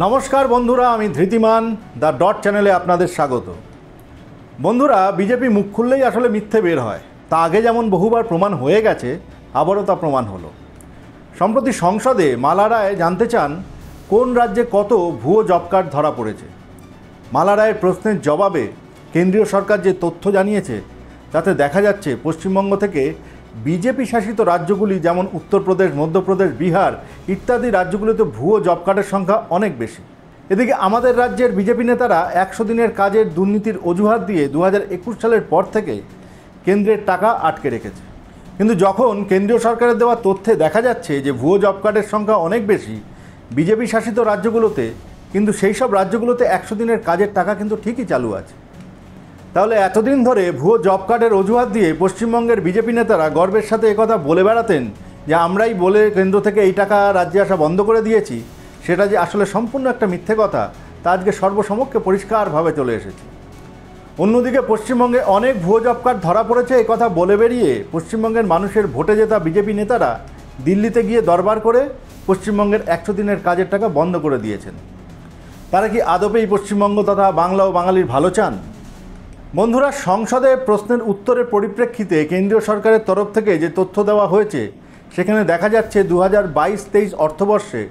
নমস্কার বন্ধুরা, আমি ধৃতিমান দ্য ডট চ্যানেলে আপনাদের স্বাগত। বন্ধুরা, বিজেপি মুখ খুললেই আসলে মিথ্যে বের হয়। তা আগে যেমন বহুবার প্রমাণ হয়ে গেছে, আবারও তা প্রমাণ হলো। সম্প্রতি সংসদে মালা রায় জানতে চান কোন রাজ্যে কত ভুয়ো জব কার্ড ধরা পড়েছে। মালা রায়ের প্রশ্নের জবাবে কেন্দ্রীয় সরকার যে তথ্য জানিয়েছে তাতে দেখা যাচ্ছে পশ্চিমবঙ্গ থেকে বিজেপি শাসিত রাজ্যগুলি যেমন উত্তরপ্রদেশ, মধ্যপ্রদেশ, বিহার ইত্যাদি রাজ্যগুলিতে ভুয়ো জব কার্ডের সংখ্যা অনেক বেশি। এদিকে আমাদের রাজ্যের বিজেপি নেতারা 100 দিনের কাজের দুর্নীতির অজুহাত দিয়ে 2021 সালের পর থেকে কেন্দ্রের টাকা আটকে রেখেছে। কিন্তু যখন কেন্দ্রীয় সরকারের দেওয়া তথ্যে দেখা যাচ্ছে যে ভুয়ো জব কার্ডের সংখ্যা অনেক বেশি বিজেপি শাসিত রাজ্যগুলোতে, কিন্তু সেই সব রাজ্যগুলোতে 100 দিনের কাজের টাকা কিন্তু ঠিকই চালু আছে। তাহলে এতদিন ধরে ভুয়ো জব কার্ডের অজুহাত দিয়ে পশ্চিমবঙ্গের বিজেপি নেতারা গর্বের সাথে একথা বলে বেড়াতেন যে আমরাই বলে কেন্দ্র থেকে এই টাকা রাজ্যে আসা বন্ধ করে দিয়েছি, সেটা যে আসলে সম্পূর্ণ একটা মিথ্যে কথা তা আজকে সর্বসমক্ষে পরিষ্কারভাবে চলে এসেছে। অন্যদিকে পশ্চিমবঙ্গে অনেক ভুয়ো জব কার্ড ধরা পড়েছে এই কথা বলে বেরিয়ে পশ্চিমবঙ্গের মানুষের ভোটে জেতা বিজেপি নেতারা দিল্লিতে গিয়ে দরবার করে পশ্চিমবঙ্গের 100 দিনের কাজের টাকা বন্ধ করে দিয়েছেন। তারা কি আদপেই পশ্চিমবঙ্গ তথা বাংলা ও বাঙালির ভালো চান? বন্ধুরা, সংসদে প্রশ্নের উত্তরের পরিপ্রেক্ষিতে কেন্দ্রীয় সরকারের তরফ থেকে যে তথ্য দেওয়া হয়েছে সেখানে দেখা যাচ্ছে 2022-23 অর্থবর্ষে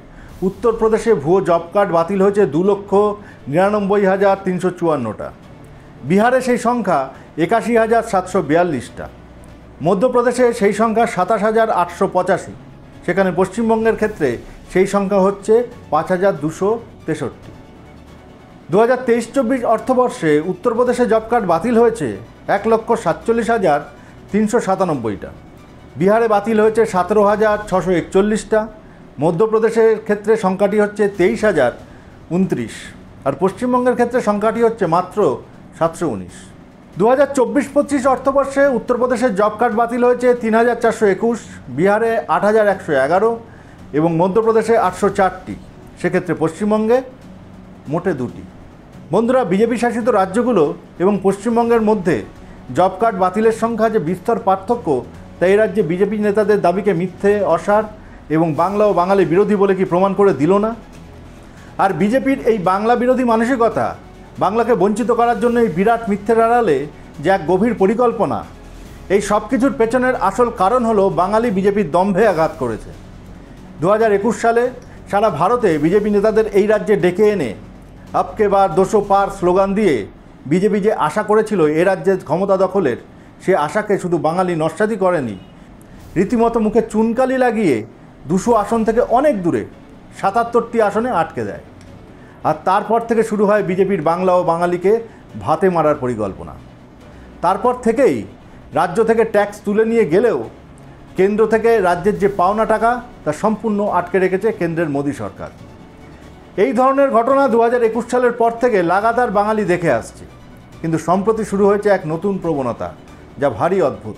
উত্তরপ্রদেশে ভুয়ো জব কার্ড বাতিল হয়েছে 2,99,354টা। বিহারে সেই সংখ্যা 81,742টা। মধ্যপ্রদেশে সেই সংখ্যা 27,885। সেখানে পশ্চিমবঙ্গের ক্ষেত্রে সেই সংখ্যা হচ্ছে 5,263। 2023-24 অর্থবর্ষে উত্তরপ্রদেশে জব কার্ড বাতিল হয়েছে 1,47,397টা। বিহারে বাতিল হয়েছে 17,641টা। মধ্যপ্রদেশের ক্ষেত্রে সংখ্যাটি হচ্ছে 23,029। আর পশ্চিমবঙ্গের ক্ষেত্রে সংখ্যাটি হচ্ছে মাত্র 719। 2024-25 অর্থবর্ষে উত্তরপ্রদেশের জব কার্ড বাতিল হয়েছে 3,421, বিহারে 8,111 এবং মধ্যপ্রদেশে 804টি। সেক্ষেত্রে পশ্চিমবঙ্গে মোটে 2টি। বন্ধুরা, বিজেপি শাসিত রাজ্যগুলো এবং পশ্চিমবঙ্গের মধ্যে জব কার্ড বাতিলের সংখ্যা যে বিস্তর পার্থক্য তা এই রাজ্যে বিজেপি নেতাদের দাবিকে মিথ্যে, অসার এবং বাংলা ও বাঙালি বিরোধী বলে কি প্রমাণ করে দিল না? আর বিজেপির এই বাংলা বিরোধী মানসিকতা, বাংলাকে বঞ্চিত করার জন্য এই বিরাট মিথ্যের আড়ালে যে এক গভীর পরিকল্পনা, এই সব কিছুর পেছনের আসল কারণ হলো বাঙালি বিজেপির দম্ভে আঘাত করেছে। 2021 সালে সারা ভারতে বিজেপি নেতাদের এই রাজ্যে ডেকে এনে আপকে বার 200 পার স্লোগান দিয়ে বিজেপি যে আশা করেছিল এ রাজ্যের ক্ষমতা দখলের, সে আশাকে শুধু বাঙালি নস্যাৎই করেনি, রীতিমতো মুখে চুনকালি লাগিয়ে 200 আসন থেকে অনেক দূরে 77টি আসনে আটকে দেয়। আর তারপর থেকে শুরু হয় বিজেপির বাংলা ও বাঙালিকে ভাতে মারার পরিকল্পনা। তারপর থেকেই রাজ্য থেকে ট্যাক্স তুলে নিয়ে গেলেও কেন্দ্র থেকে রাজ্যের যে পাওনা টাকা তা সম্পূর্ণ আটকে রেখেছে কেন্দ্রের মোদী সরকার। এই ধরনের ঘটনা 2021 সালের পর থেকে লাগাতার বাঙালি দেখে আসছে, কিন্তু সম্প্রতি শুরু হয়েছে এক নতুন প্রবণতা যা ভারী অদ্ভুত।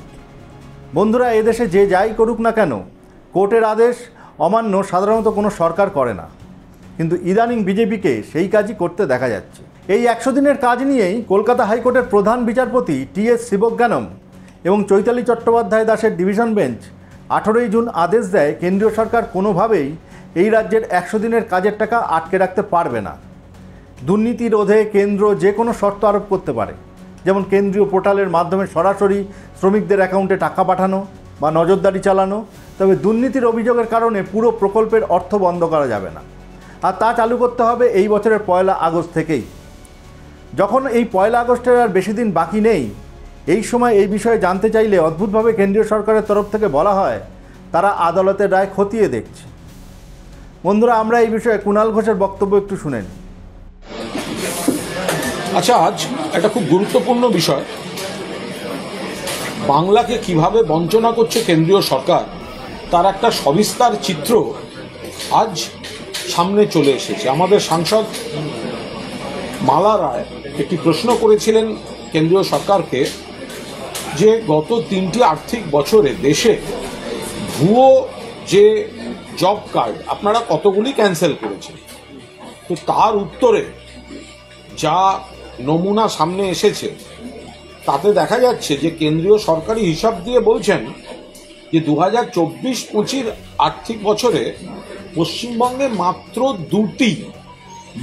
বন্ধুরা, এদেশে যে যাই করুক না কেন কোর্টের আদেশ অমান্য সাধারণত কোনো সরকার করে না, কিন্তু ইদানিং বিজেপিকে সেই কাজই করতে দেখা যাচ্ছে। এই 100 দিনের কাজ নিয়েই কলকাতা হাইকোর্টের প্রধান বিচারপতি টি.এস. শিবজ্ঞানম এবং চৈতালি চট্টোপাধ্যায় দাসের ডিভিশন বেঞ্চ 18ই জুন আদেশ দেয় কেন্দ্রীয় সরকার কোনোভাবেই এই রাজ্যের 100 দিনের কাজের টাকা আটকে রাখতে পারবে না। দুর্নীতি রোধে কেন্দ্র যে কোনো শর্ত আরোপ করতে পারে, যেমন কেন্দ্রীয় পোর্টালের মাধ্যমে সরাসরি শ্রমিকদের অ্যাকাউন্টে টাকা পাঠানো বা নজরদারি চালানো। তবে দুর্নীতির অভিযোগের কারণে পুরো প্রকল্পের অর্থ বন্ধ করা যাবে না, আর তা চালু করতে হবে এই বছরের 1 আগস্ট থেকেই। যখন এই 1 আগস্টের আর বেশি দিন বাকি নেই, এই সময় এই বিষয়ে জানতে চাইলে অদ্ভুতভাবে কেন্দ্রীয় সরকারের তরফ থেকে বলা হয় তারা আদালতের রায় খতিয়ে দেখছে। বন্ধুরা, আমরা এই বিষয়ে কুণাল ঘোষের বক্তব্য একটু শুনে নিই। আচ্ছা, আজ একটা খুব গুরুত্বপূর্ণ বিষয়, বাংলাকে কিভাবে বঞ্চনা করছে কেন্দ্রীয় সরকার তার একটা সবিস্তার চিত্র আজ সামনে চলে এসেছে। আমাদের সাংসদ মালা রায় একটি প্রশ্ন করেছিলেন কেন্দ্রীয় সরকারকে যে গত 3টি আর্থিক বছরে দেশে ভুয়ো যে জব কার্ড আপনারা কতগুলি ক্যান্সেল করেছেন। তো তার উত্তরে যা নমুনা সামনে এসেছে তাতে দেখা যাচ্ছে যে কেন্দ্রীয় সরকারি হিসাব দিয়ে বলছেন যে 2024-25 আর্থিক বছরে পশ্চিমবঙ্গে মাত্র 2টি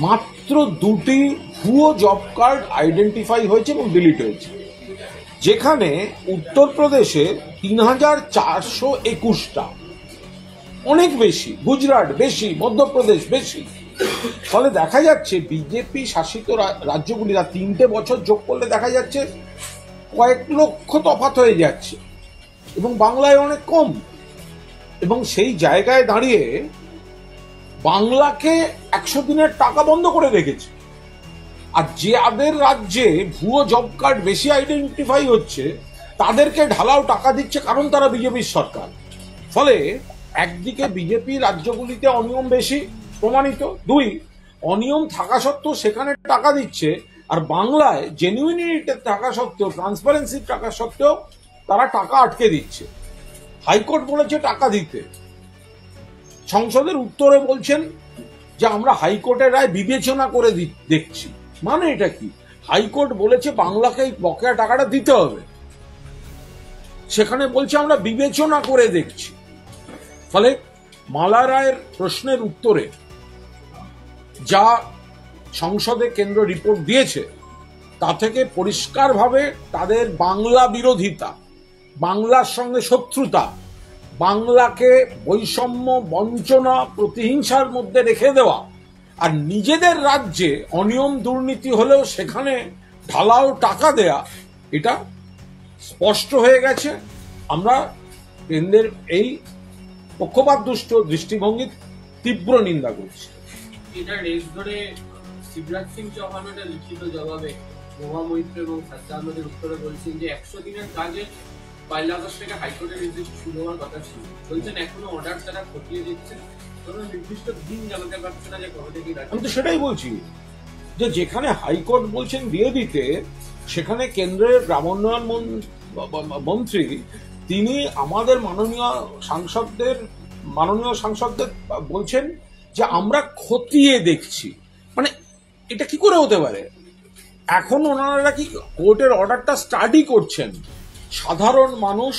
মাত্র 2টি ভুয়ো জব কার্ড আইডেন্টিফাই হয়েছে এবং ডিলিট হয়েছে, যেখানে উত্তরপ্রদেশে 3,421টা, অনেক বেশি, গুজরাট বেশি, মধ্যপ্রদেশ বেশি। ফলে দেখা যাচ্ছে বিজেপি শাসিত রাজ্যগুলিরা 3টে বছর যোগ করলে দেখা যাচ্ছে কয়েক লক্ষ তফাৎ হয়ে যাচ্ছে, এবং বাংলায় অনেক কম। এবং সেই জায়গায় দাঁড়িয়ে বাংলাকে 100 দিনের টাকা বন্ধ করে রেখেছে। আর যাদের রাজ্যে ভুয়ো জব কার্ড বেশি আইডেন্টিফাই হচ্ছে তাদেরকে ঢালাও টাকা দিচ্ছে, কারণ তারা বিজেপির সরকার। ফলে একদিকে বিজেপি রাজ্যগুলিতে অনিয়ম বেশি প্রমাণিত, 2 অনিয়ম থাকা সত্ত্বেও সেখানে টাকা দিচ্ছে, আর বাংলায় জেনুইনিটির টাকা সত্ত্বেও, ট্রান্সপারেন্সির টাকা সত্ত্বেও তারা টাকা আটকে দিচ্ছে। হাইকোর্ট বলেছে টাকা দিতে, সংসদের উত্তরে বলছেন যে আমরা হাইকোর্টের রায় বিবেচনা করে দেখছি। মানে এটা কি? হাইকোর্ট বলেছে বাংলাকে এই বকেয়া টাকাটা দিতে হবে, সেখানে বলছে আমরা বিবেচনা করে দেখছি। ফলে মালা রায়ের প্রশ্নের উত্তরে যা সংসদে কেন্দ্র রিপোর্ট দিয়েছে তা থেকে পরিষ্কারভাবে তাদের বাংলা বিরোধিতা, বাংলার সঙ্গে শত্রুতা, বাংলাকে বৈষম্য, বঞ্চনা, প্রতিহিংসার মধ্যে রেখে দেওয়া, আর নিজেদের রাজ্যে অনিয়ম দুর্নীতি হলেও সেখানে ঢালাও টাকা দেয়া, এটা স্পষ্ট হয়ে গেছে। আমরা কেন্দ্রের এই পক্ষপাত দুষ্ট দৃষ্টিভঙ্গির তীব্র নিন্দা করছি। এটা রেস ধরে শিবরাজ সিং চৌহান একটা লিখিত জবাবে মহুয়া মৈত্র এবং সাজ্জা আহমেদের উত্তরে বলছেন যে 100 দিনের কাজে 1 আগস্ট থেকে হাইকোর্টের নির্দেশ শুরু হওয়ার কথা ছিল। বলছেন এখনো অর্ডার তারা খতিয়ে দিচ্ছেন, কোনো নির্দিষ্ট দিন জানাতে পারছে না যে কবে থেকে। আমি তো সেটাই বলছি যে যেখানে হাইকোর্ট বলছেন দিয়ে দিতে, সেখানে কেন্দ্রের গ্রামোন্নয়ন মন্ত্রী তিনি আমাদের মাননীয় সাংসদদের বলছেন যে আমরা খতিয়ে দেখছি। মানে এটা কি করে হতে পারে? এখন ওনারা কি কোর্টের অর্ডারটা স্টাডি করছেন? সাধারণ মানুষ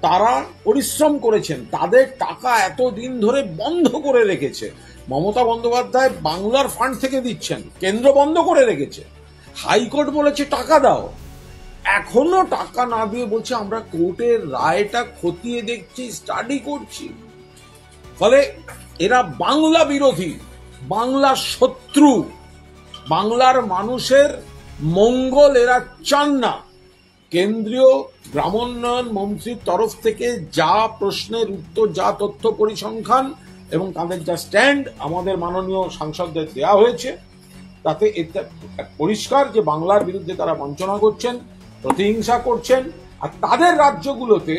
তারা পরিশ্রম করেছেন, তাদের টাকা এতদিন ধরে বন্ধ করে রেখেছে। মমতা বন্দ্যোপাধ্যায় বাংলার ফান্ড থেকে দিচ্ছেন, কেন্দ্র বন্ধ করে রেখেছে। হাইকোর্ট বলেছে টাকা দাও, এখনো টাকা না দিয়ে বলছে আমরা কোর্টের রায়টা খতিয়ে দেখছি, স্টাডি করছি। ফলে এরা বাংলা বিরোধী, বাংলার শত্রু, বাংলার মানুষের মঙ্গল এরা চান না। কেন্দ্রীয় গ্রামোন্নয়ন মন্ত্রীর তরফ থেকে যা প্রশ্নের উত্তর, যা তথ্য পরিসংখ্যান এবং তাদের যা স্ট্যান্ড আমাদের মাননীয় সাংসদদের দেওয়া হয়েছে, তাতে এটা পরিষ্কার যে বাংলার বিরুদ্ধে তারা বঞ্চনা করছেন, প্রতিহিংসা করছেন, আর তাদের রাজ্যগুলোতে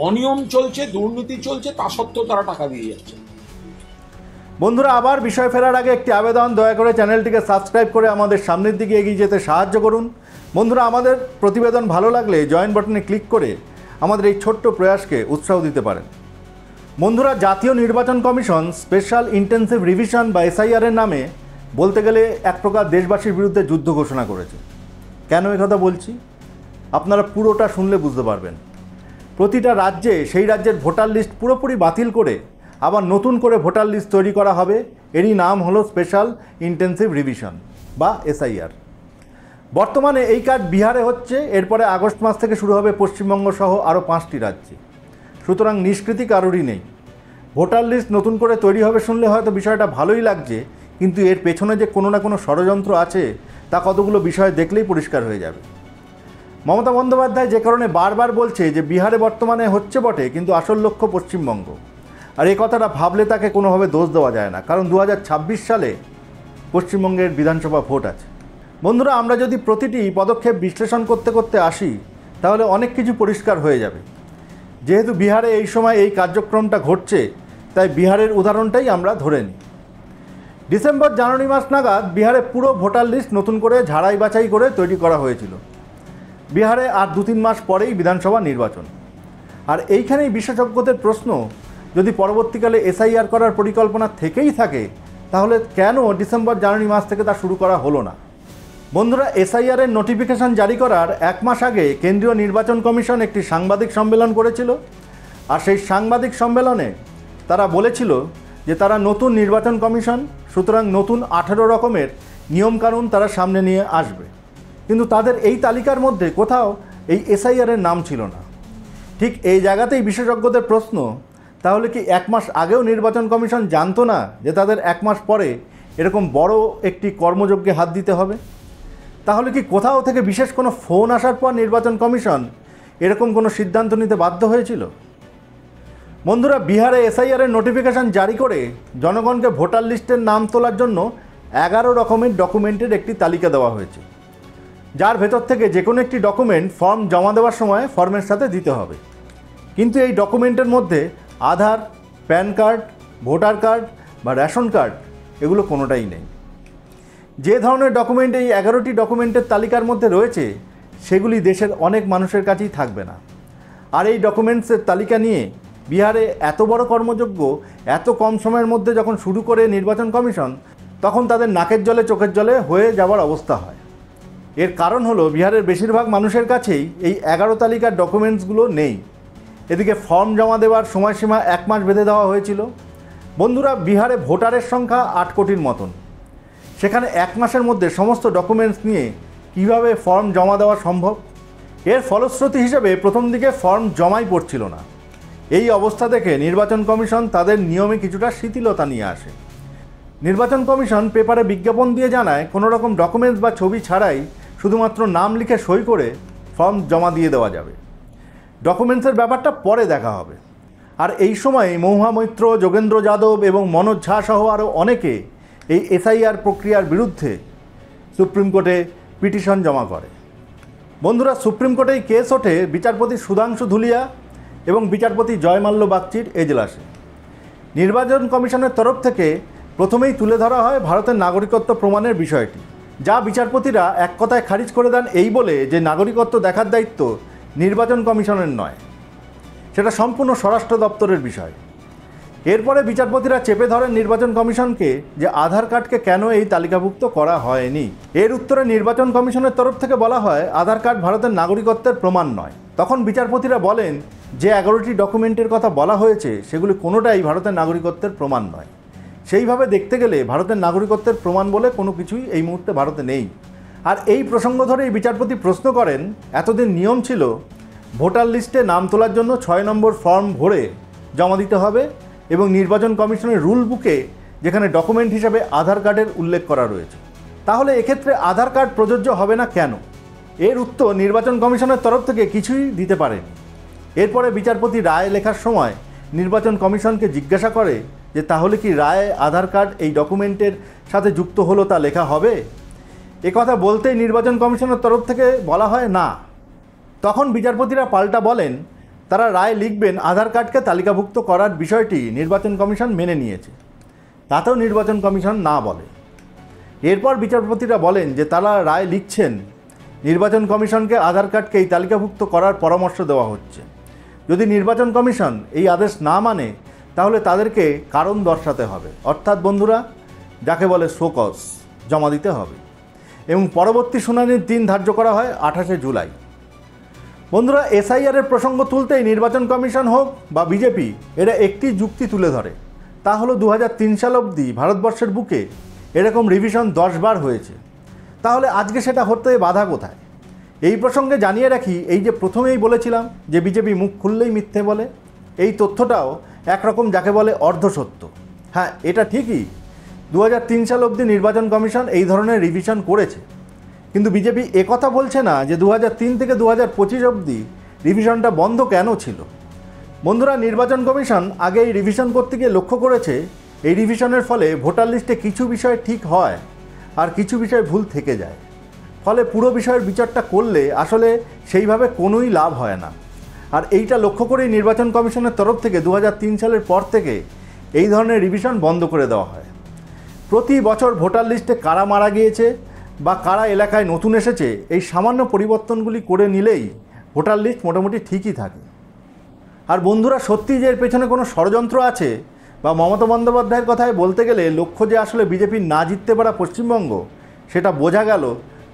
অনিয়ম চলছে, দুর্নীতি চলছে, তা সত্ত্বেও তারা টাকা দিয়ে যাচ্ছে। বন্ধুরা, আবার বিষয় ফেরার আগে একটি আবেদন, দয়া করে চ্যানেলটিকে সাবস্ক্রাইব করে আমাদের সামনের দিকে এগিয়ে যেতে সাহায্য করুন। বন্ধুরা, আমাদের প্রতিবেদন ভালো লাগলে জয়েন বাটনে ক্লিক করে আমাদের এই ছোট্ট প্রয়াসকে উৎসাহ দিতে পারেন। বন্ধুরা, জাতীয় নির্বাচন কমিশন স্পেশাল ইন্টেন্সিভ রিভিশন বা এসআইআরের নামে বলতে গেলে এক প্রকার দেশবাসীর বিরুদ্ধে যুদ্ধ ঘোষণা করেছে। কেন একথা বলছি আপনারা পুরোটা শুনলে বুঝতে পারবেন। প্রতিটা রাজ্যে সেই রাজ্যের ভোটার লিস্ট পুরোপুরি বাতিল করে আবার নতুন করে ভোটার লিস্ট তৈরি করা হবে। এরই নাম হলো স্পেশাল ইন্টেন্সিভ রিভিশন বা এসআইআর। বর্তমানে এই কাজ বিহারে হচ্ছে, এরপরে আগস্ট মাস থেকে শুরু হবে পশ্চিমবঙ্গ সহ আরও 5টি রাজ্যে। সুতরাং নিষ্কৃতি কারোরই নেই। ভোটার লিস্ট নতুন করে তৈরি হবে শুনলে হয়তো বিষয়টা ভালোই লাগছে, কিন্তু এর পেছনে যে কোনো না কোনো ষড়যন্ত্র আছে তা কতগুলো বিষয় দেখলেই পরিষ্কার হয়ে যাবে। মমতা বন্দ্যোপাধ্যায় যে কারণে বারবার বলছে যে বিহারে বর্তমানে হচ্ছে বটে, কিন্তু আসল লক্ষ্য পশ্চিমবঙ্গ। আর এই কথাটা ভাবলে তাকে কোনোভাবে দোষ দেওয়া যায় না, কারণ 2026 সালে পশ্চিমবঙ্গের বিধানসভা ভোট আছে। বন্ধুরা, আমরা যদি প্রতিটি পদক্ষেপ বিশ্লেষণ করতে করতে আসি তাহলে অনেক কিছু পরিষ্কার হয়ে যাবে। যেহেতু বিহারে এই সময় এই কার্যক্রমটা ঘটছে, তাই বিহারের উদাহরণটাই আমরা ধরে নিই। ডিসেম্বর জানুয়ারি মাস নাগাদ বিহারে পুরো ভোটার লিস্ট নতুন করে ঝাড়াই বাছাই করে তৈরি করা হয়েছিল। বিহারে আর 2-3 মাস পরেই বিধানসভা নির্বাচন। আর এইখানেই বিশেষজ্ঞদের প্রশ্ন, যদি পরবর্তীকালে এসআইআর করার পরিকল্পনা থেকেই থাকে তাহলে কেন ডিসেম্বর জানুয়ারি মাস থেকে তা শুরু করা হলো না? বন্ধুরা, এসআইআরের নোটিফিকেশন জারি করার 1 মাস আগে কেন্দ্রীয় নির্বাচন কমিশন একটি সাংবাদিক সম্মেলন করেছিল। আর সেই সাংবাদিক সম্মেলনে তারা বলেছিল যে তারা নতুন নির্বাচন কমিশন, সুতরাং নতুন 18 রকমের নিয়মকানুন তারা সামনে নিয়ে আসবে। কিন্তু তাদের এই তালিকার মধ্যে কোথাও এই এসআইআরের নাম ছিল না। ঠিক এই জায়গাতেই বিশেষজ্ঞদের প্রশ্ন, তাহলে কি 1 মাস আগেও নির্বাচন কমিশন জানতো না যে তাদের 1 মাস পরে এরকম বড় একটি কর্মযজ্ঞে হাত দিতে হবে? তাহলে কি কোথাও থেকে বিশেষ কোনো ফোন আসার পর নির্বাচন কমিশন এরকম কোনো সিদ্ধান্ত নিতে বাধ্য হয়েছিল? বন্ধুরা, বিহারে এসআইআরের নোটিফিকেশন জারি করে জনগণকে ভোটার লিস্টের নাম তোলার জন্য 11 রকমের ডকুমেন্টের একটি তালিকা দেওয়া হয়েছে, যার ভেতর থেকে যে কোনো একটি ডকুমেন্ট ফর্ম জমা দেওয়ার সময় ফর্মের সাথে দিতে হবে। কিন্তু এই ডকুমেন্টের মধ্যে আধার, প্যান কার্ড, ভোটার কার্ড বা রেশন কার্ড এগুলো কোনোটাই নেই। যে ধরনের ডকুমেন্ট এই 11টি ডকুমেন্টের তালিকার মধ্যে রয়েছে সেগুলি দেশের অনেক মানুষের কাছেই থাকবে না। আর এই ডকুমেন্টসের তালিকা নিয়ে বিহারে এত বড় কর্মযজ্ঞ এত কম সময়ের মধ্যে যখন শুরু করে নির্বাচন কমিশন, তখন তাদের নাকের জলে চোখের জলে হয়ে যাওয়ার অবস্থা হয়। এর কারণ হলো বিহারের বেশিরভাগ মানুষের কাছেই এই 11 তালিকার ডকুমেন্টসগুলো নেই। এদিকে ফর্ম জমা দেওয়ার সময়সীমা 1 মাস বেঁধে দেওয়া হয়েছিল। বন্ধুরা, বিহারে ভোটারের সংখ্যা 8 কোটির মতন। সেখানে 1 মাসের মধ্যে সমস্ত ডকুমেন্টস নিয়ে কিভাবে ফর্ম জমা দেওয়া সম্ভব? এর ফলশ্রুতি হিসেবে প্রথম দিকে ফর্ম জমাই পড়ছিল না। এই অবস্থা দেখে নির্বাচন কমিশন তাদের নিয়মে কিছুটা শিথিলতা নিয়ে আসে। নির্বাচন কমিশন পেপারে বিজ্ঞাপন দিয়ে জানায় কোনো রকম ডকুমেন্টস বা ছবি ছাড়াই শুধুমাত্র নাম লিখে সই করে ফর্ম জমা দিয়ে দেওয়া যাবে। ডকুমেন্টসের ব্যাপারটা পরে দেখা হবে। আর এই সময় মহুয়া মৈত্র, যোগেন্দ্র যাদব এবং মনোজ ঝা সহ আরও অনেকে এই এসআইআর প্রক্রিয়ার বিরুদ্ধে সুপ্রিম কোর্টে পিটিশন জমা করে। বন্ধুরা, সুপ্রিম কোর্টে এই কেস ওঠে বিচারপতি সুধাংশু ধুলিয়া এবং বিচারপতি জয়মাল্য বাগচির এজলাসে। নির্বাচন কমিশনের তরফ থেকে প্রথমেই তুলে ধরা হয় ভারতের নাগরিকত্ব প্রমাণের বিষয়টি, যা বিচারপতিরা এক কথায় খারিজ করে দেন এই বলে যে নাগরিকত্ব দেখার দায়িত্ব নির্বাচন কমিশনের নয়, সেটা সম্পূর্ণ স্বরাষ্ট্র দপ্তরের বিষয়। এরপরে বিচারপতিরা চেপে ধরেন নির্বাচন কমিশনকে যে আধার কার্ডকে কেন এই তালিকাভুক্ত করা হয়নি। এর উত্তরে নির্বাচন কমিশনের তরফ থেকে বলা হয় আধার কার্ড ভারতের নাগরিকত্বের প্রমাণ নয়। তখন বিচারপতিরা বলেন যে 11টি ডকুমেন্টের কথা বলা হয়েছে সেগুলি কোনোটাই ভারতের নাগরিকত্বের প্রমাণ নয়। সেইভাবে দেখতে গেলে ভারতের নাগরিকত্বের প্রমাণ বলে কোনো কিছুই এই মুহূর্তে ভারতে নেই। আর এই প্রসঙ্গ ধরেই বিচারপতি প্রশ্ন করেন, এতদিন নিয়ম ছিল ভোটার লিস্টে নাম তোলার জন্য 6 নম্বর ফর্ম ভরে জমা দিতে হবে এবং নির্বাচন কমিশনের রুল বুকে যেখানে ডকুমেন্ট হিসাবে আধার কার্ডের উল্লেখ করা রয়েছে, তাহলে এক্ষেত্রে আধার কার্ড প্রযোজ্য হবে না কেন? এর উত্তর নির্বাচন কমিশনের তরফ থেকে কিছুই দিতে পারেনি। এরপরে বিচারপতি রায় লেখার সময় নির্বাচন কমিশনকে জিজ্ঞাসা করে যে তাহলে কি রায়ে আধার কার্ড এই ডকুমেন্টের সাথে যুক্ত হলো তা লেখা হবে? কথা বলতেই নির্বাচন কমিশনের তরফ থেকে বলা হয় না। তখন বিচারপতিরা পাল্টা বলেন তারা রায় লিখবেন আধার কার্ডকে তালিকাভুক্ত করার বিষয়টি নির্বাচন কমিশন মেনে নিয়েছে, তাতেও নির্বাচন কমিশন না বলে। এরপর বিচারপতিরা বলেন যে তারা রায় লিখছেন নির্বাচন কমিশনকে আধার কার্ডকে এই তালিকাভুক্ত করার পরামর্শ দেওয়া হচ্ছে। যদি নির্বাচন কমিশন এই আদেশ না মানে তাহলে তাদেরকে কারণ দর্শাতে হবে, অর্থাৎ বন্ধুরা যাকে বলে শোকজ জমা দিতে হবে। এবং পরবর্তী শুনানির দিন ধার্য করা হয় 28শে জুলাই। বন্ধুরা, এসআইআরের প্রসঙ্গ তুলতেই নির্বাচন কমিশন হোক বা বিজেপি এরা একটি যুক্তি তুলে ধরে, তা হলো 2003 সাল অবধি ভারতবর্ষের বুকে এরকম রিভিশন 10 বার হয়েছে। তাহলে আজকে সেটা হতে বাধা কোথায়? এই প্রসঙ্গে জানিয়ে রাখি, এই যে প্রথমেই বলেছিলাম যে বিজেপি মুখ খুললেই মিথ্যে বলে, এই তথ্যটাও একরকম যাকে বলে অর্ধসত্য। হ্যাঁ, এটা ঠিকই 2003 সাল অবধি নির্বাচন কমিশন এই ধরনের রিভিশন করেছে, কিন্তু বিজেপি একথা বলছে না যে 2003 থেকে 2025 অবধি রিভিশনটা বন্ধ কেন ছিল। বন্ধুরা, নির্বাচন কমিশন আগে এই রিভিশন করতে গিয়ে লক্ষ্য করেছে এই রিভিশনের ফলে ভোটার লিস্টে কিছু বিষয় ঠিক হয় আর কিছু বিষয় ভুল থেকে যায়। ফলে পুরো বিষয়ের বিচারটা করলে আসলে সেইভাবে কোনোই লাভ হয় না। আর এইটা লক্ষ্য করেই নির্বাচন কমিশনের তরফ থেকে 2003 সালের পর থেকে এই ধরনের রিভিশন বন্ধ করে দেওয়া হয়। প্রতি বছর ভোটার লিস্টে কারা মারা গিয়েছে বা কারা এলাকায় নতুন এসেছে এই সামান্য পরিবর্তনগুলি করে নিলেই ভোটার লিস্ট মোটামুটি ঠিকই থাকে। আর বন্ধুরা, সত্যি যে এর পেছনে কোনো ষড়যন্ত্র আছে বা মমতা বন্দ্যোপাধ্যায়ের কথায় বলতে গেলে লক্ষ্য যে আসলে বিজেপির না জিততে পারা পশ্চিমবঙ্গ, সেটা বোঝা গেল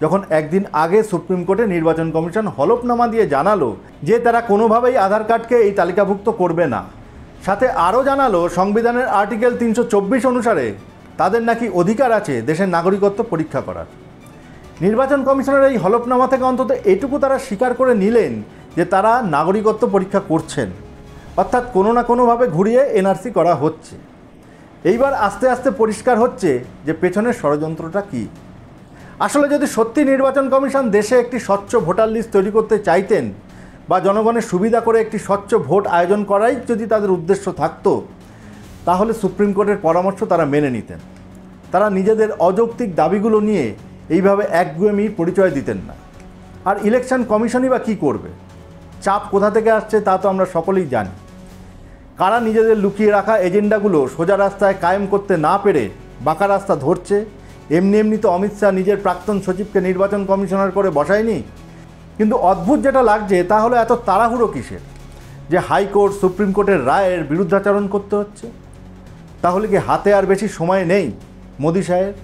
যখন একদিন আগে সুপ্রিম কোর্টে নির্বাচন কমিশন হলফনামা দিয়ে জানালো যে তারা কোনোভাবেই আধার কার্ডকে এই তালিকাভুক্ত করবে না। সাথে আরও জানালো সংবিধানের আর্টিকেল 324 অনুসারে তাদের নাকি অধিকার আছে দেশের নাগরিকত্ব পরীক্ষা করার। নির্বাচন কমিশনের এই হলফনামা থেকে অন্তত এটুকু তারা স্বীকার করে নিলেন যে তারা নাগরিকত্ব পরীক্ষা করছেন, অর্থাৎ কোনো না কোনোভাবে ঘুরিয়ে এনআরসি করা হচ্ছে। এইবার আস্তে আস্তে পরিষ্কার হচ্ছে যে পেছনের ষড়যন্ত্রটা কী। আসলে যদি সত্যি নির্বাচন কমিশন দেশে একটি স্বচ্ছ ভোটার লিস্ট তৈরি করতে চাইতেন বা জনগণের সুবিধা করে একটি স্বচ্ছ ভোট আয়োজন করাই যদি তাদের উদ্দেশ্য থাকতো, তাহলে সুপ্রিম কোর্টের পরামর্শ তারা মেনে নিতেন। তারা নিজেদের অযৌক্তিক দাবিগুলো নিয়ে এইভাবে একগুঁয়েমির পরিচয় দিতেন না। আর ইলেকশন কমিশনই বা কী করবে? চাপ কোথা থেকে আসছে তা তো আমরা সকলেই জানি। কারা নিজেদের লুকিয়ে রাখা এজেন্ডাগুলো সোজা রাস্তায় কায়েম করতে না পেরে বাঁকা রাস্তা ধরছে। এমনি তো অমিত শাহ নিজের প্রাক্তন সচিবকে নির্বাচন কমিশনার করে বসায়নি। কিন্তু অদ্ভুত যেটা লাগছে তা হলো এত তাড়াহুড়ো কিসের যে হাইকোর্ট সুপ্রিম কোর্টের রায়ের বিরুদ্ধাচরণ করতে হচ্ছে? তাহলে কি হাতে আর বেশি সময় নেই মোদি সাহেব?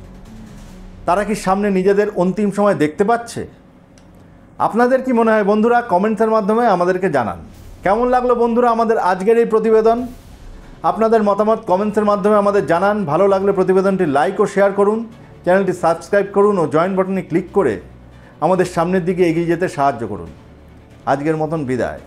তারা কি সামনে নিজেদের অন্তিম সময় দেখতে পাচ্ছে? আপনাদের কি মনে হয় বন্ধুরা? কমেন্টসের মাধ্যমে আমাদেরকে জানান। কেমন লাগলো বন্ধুরা আমাদের আজকের এই প্রতিবেদন? আপনাদের মতামত কমেন্টসের মাধ্যমে আমাদের জানান। ভালো লাগলে প্রতিবেদনটি লাইক ও শেয়ার করুন, চ্যানেলটি সাবস্ক্রাইব করুন ও জয়েন বাটনে ক্লিক করে আমাদের সামনের দিকে এগিয়ে যেতে সাহায্য করুন। আজকের মতন বিদায়।